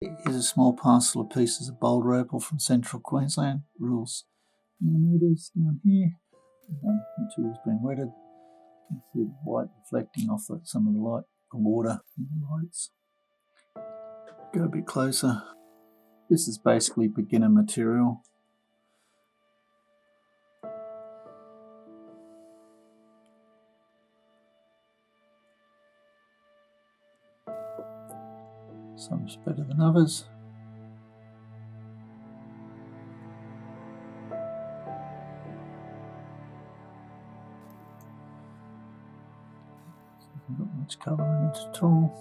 Here's a small parcel of pieces of Boulder Opal from central Queensland. Rules millimetres down here. The material's been wetted. You can see the white reflecting off some of the light, the water in the lights. Go a bit closer. This is basically beginner material. Some's better than others. Hasn't got much colour in it at all.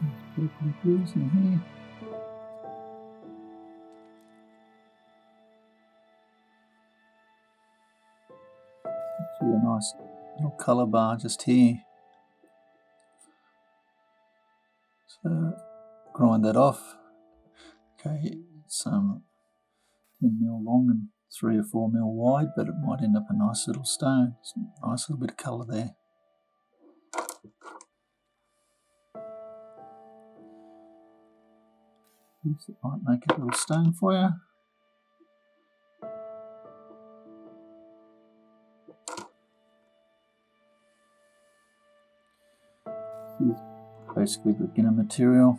There's purple blues in here. Actually a nice little colour bar just here. So grind that off. Okay, it's 10 mil long and 3 or 4 mil wide, but it might end up a nice little stone. It's a nice little bit of colour there. It might make a little stone for you. This is basically beginner material.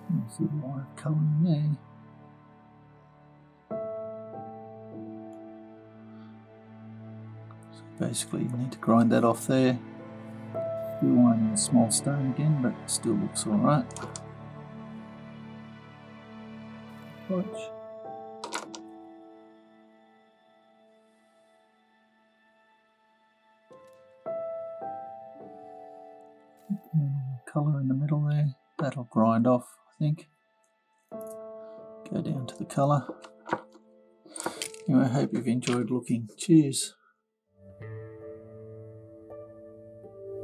There's a lot of colour in there. So basically you need to grind that off there. Still winding a small stone again, but it still looks alright. Watch. Colour in the middle there, that'll grind off, I think. Go down to the colour. Anyway, I hope you've enjoyed looking. Cheers.